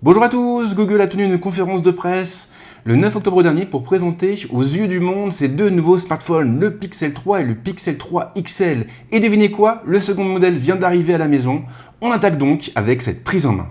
Bonjour à tous, Google a tenu une conférence de presse le 9 octobre dernier pour présenter aux yeux du monde ses deux nouveaux smartphones, le Pixel 3 et le Pixel 3 XL. Et devinez quoi, le second modèle vient d'arriver à la maison. On attaque donc avec cette prise en main.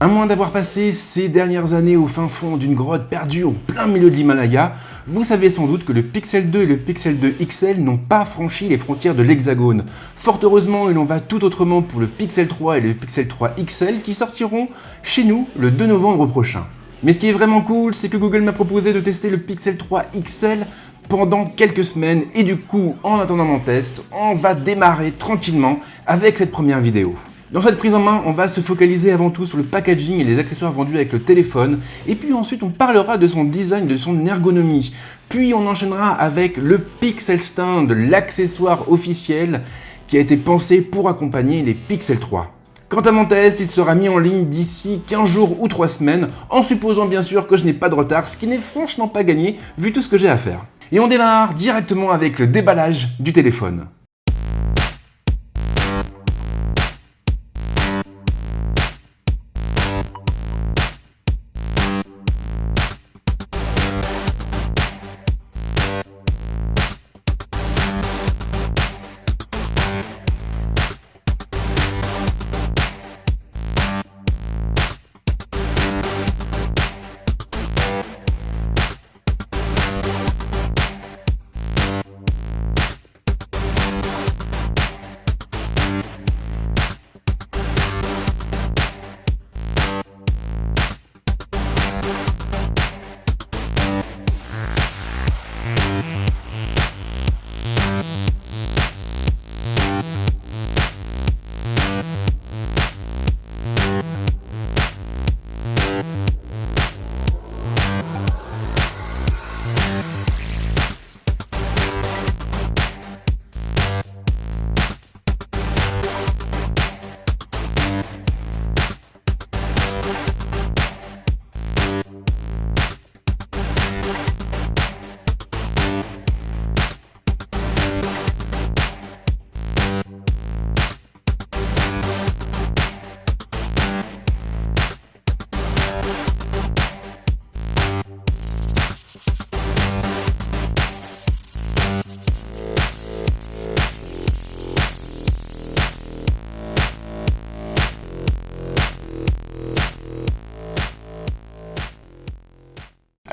À moins d'avoir passé ces dernières années au fin fond d'une grotte perdue au plein milieu de l'Himalaya, vous savez sans doute que le Pixel 2 et le Pixel 2 XL n'ont pas franchi les frontières de l'Hexagone. Fort heureusement, il en va tout autrement pour le Pixel 3 et le Pixel 3 XL qui sortiront chez nous le 2 novembre prochain. Mais ce qui est vraiment cool, c'est que Google m'a proposé de tester le Pixel 3 XL pendant quelques semaines et du coup, en attendant mon test, on va démarrer tranquillement avec cette première vidéo. Dans cette prise en main, on va se focaliser avant tout sur le packaging et les accessoires vendus avec le téléphone, et puis ensuite on parlera de son design, de son ergonomie. Puis on enchaînera avec le Pixel Stand, l'accessoire officiel qui a été pensé pour accompagner les Pixel 3. Quant à mon test, il sera mis en ligne d'ici 15 jours ou 3 semaines, en supposant bien sûr que je n'ai pas de retard, ce qui n'est franchement pas gagné vu tout ce que j'ai à faire. Et on démarre directement avec le déballage du téléphone.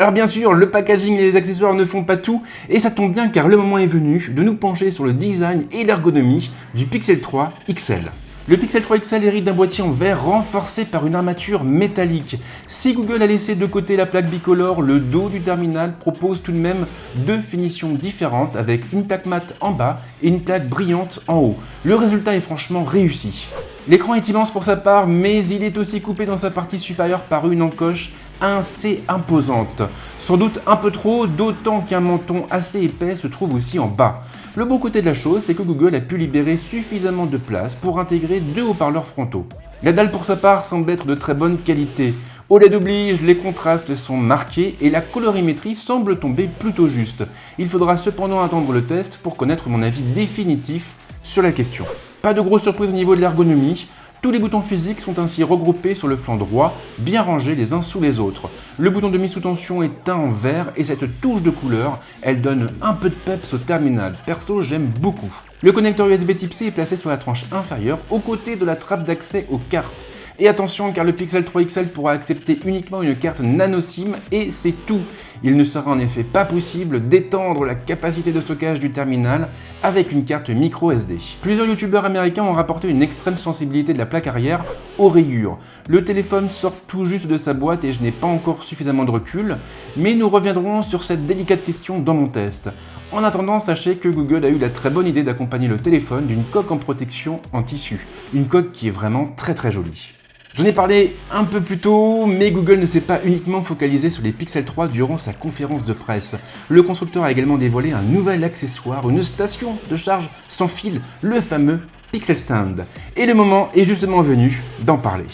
Alors bien sûr, le packaging et les accessoires ne font pas tout, et ça tombe bien car le moment est venu de nous pencher sur le design et l'ergonomie du Pixel 3 XL. Le Pixel 3 XL hérite d'un boîtier en verre renforcé par une armature métallique. Si Google a laissé de côté la plaque bicolore, le dos du terminal propose tout de même deux finitions différentes avec une plaque mate en bas et une plaque brillante en haut. Le résultat est franchement réussi. L'écran est immense pour sa part, mais il est aussi coupé dans sa partie supérieure par une encoche assez imposante. Sans doute un peu trop, d'autant qu'un menton assez épais se trouve aussi en bas. Le bon côté de la chose, c'est que Google a pu libérer suffisamment de place pour intégrer deux haut-parleurs frontaux. La dalle pour sa part semble être de très bonne qualité. OLED oblige, les contrastes sont marqués et la colorimétrie semble tomber plutôt juste. Il faudra cependant attendre le test pour connaître mon avis définitif sur la question. Pas de grosse surprise au niveau de l'ergonomie. Tous les boutons physiques sont ainsi regroupés sur le flanc droit, bien rangés les uns sous les autres. Le bouton de mise sous tension est teint en vert et cette touche de couleur, elle donne un peu de peps au terminal. Perso, j'aime beaucoup. Le connecteur USB Type-C est placé sur la tranche inférieure, aux côtés de la trappe d'accès aux cartes. Et attention car le Pixel 3 XL pourra accepter uniquement une carte nano SIM et c'est tout. Il ne sera en effet pas possible d'étendre la capacité de stockage du terminal avec une carte micro SD. Plusieurs youtubeurs américains ont rapporté une extrême sensibilité de la plaque arrière aux rayures. Le téléphone sort tout juste de sa boîte et je n'ai pas encore suffisamment de recul, mais nous reviendrons sur cette délicate question dans mon test. En attendant, sachez que Google a eu la très bonne idée d'accompagner le téléphone d'une coque en protection en tissu. Une coque qui est vraiment très jolie. J'en ai parlé un peu plus tôt, mais Google ne s'est pas uniquement focalisé sur les Pixel 3 durant sa conférence de presse. Le constructeur a également dévoilé un nouvel accessoire, une station de charge sans fil, le fameux Pixel Stand. Et le moment est justement venu d'en parler.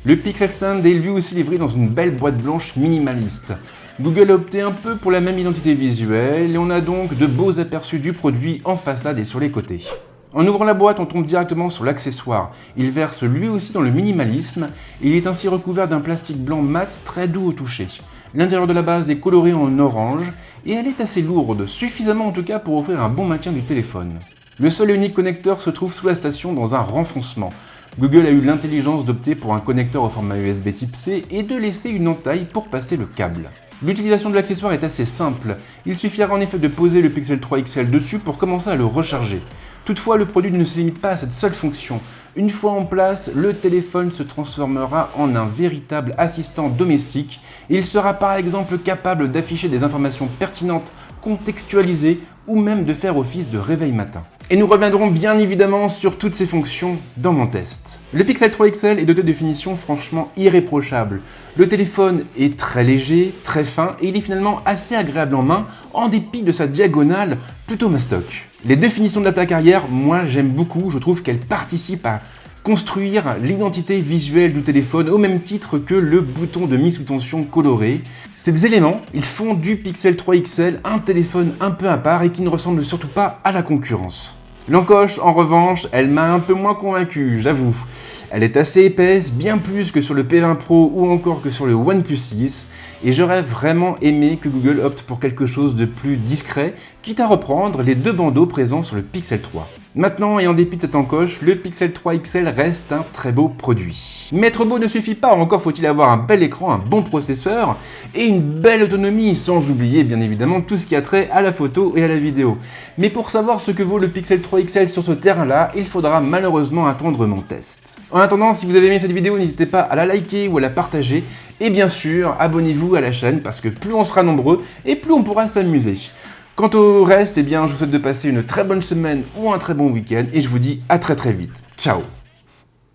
Le Pixel Stand est lui aussi livré dans une belle boîte blanche minimaliste. Google a opté un peu pour la même identité visuelle et on a donc de beaux aperçus du produit en façade et sur les côtés. En ouvrant la boîte, on tombe directement sur l'accessoire. Il verse lui aussi dans le minimalisme et il est ainsi recouvert d'un plastique blanc mat très doux au toucher. L'intérieur de la base est coloré en orange et elle est assez lourde, suffisamment en tout cas pour offrir un bon maintien du téléphone. Le seul et unique connecteur se trouve sous la station dans un renfoncement. Google a eu l'intelligence d'opter pour un connecteur au format USB Type C et de laisser une entaille pour passer le câble. L'utilisation de l'accessoire est assez simple. Il suffira en effet de poser le Pixel 3 XL dessus pour commencer à le recharger. Toutefois, le produit ne se limite pas à cette seule fonction. Une fois en place, le téléphone se transformera en un véritable assistant domestique. Il sera par exemple capable d'afficher des informations pertinentes, contextualisées ou même de faire office de réveil matin. Et nous reviendrons bien évidemment sur toutes ces fonctions dans mon test. Le Pixel 3 XL est doté de finitions franchement irréprochables. Le téléphone est très léger, très fin et il est finalement assez agréable en main en dépit de sa diagonale plutôt mastoc. Les définitions de la plaque arrière, moi j'aime beaucoup, je trouve qu'elles participent à construire l'identité visuelle du téléphone au même titre que le bouton de mise sous tension coloré. Ces éléments, ils font du Pixel 3 XL un téléphone un peu à part et qui ne ressemble surtout pas à la concurrence. L'encoche, en revanche, elle m'a un peu moins convaincu, j'avoue. Elle est assez épaisse, bien plus que sur le P20 Pro ou encore que sur le OnePlus 6, et j'aurais vraiment aimé que Google opte pour quelque chose de plus discret, quitte à reprendre les deux bandeaux présents sur le Pixel 3. Maintenant, et en dépit de cette encoche, le Pixel 3 XL reste un très beau produit. Mais être beau ne suffit pas, encore faut-il avoir un bel écran, un bon processeur et une belle autonomie, sans oublier bien évidemment tout ce qui a trait à la photo et à la vidéo. Mais pour savoir ce que vaut le Pixel 3 XL sur ce terrain-là, il faudra malheureusement attendre mon test. En attendant, si vous avez aimé cette vidéo, n'hésitez pas à la liker ou à la partager. Et bien sûr, abonnez-vous à la chaîne parce que plus on sera nombreux et plus on pourra s'amuser. Quant au reste, eh bien, je vous souhaite de passer une très bonne semaine ou un très bon week-end et je vous dis à très vite. Ciao!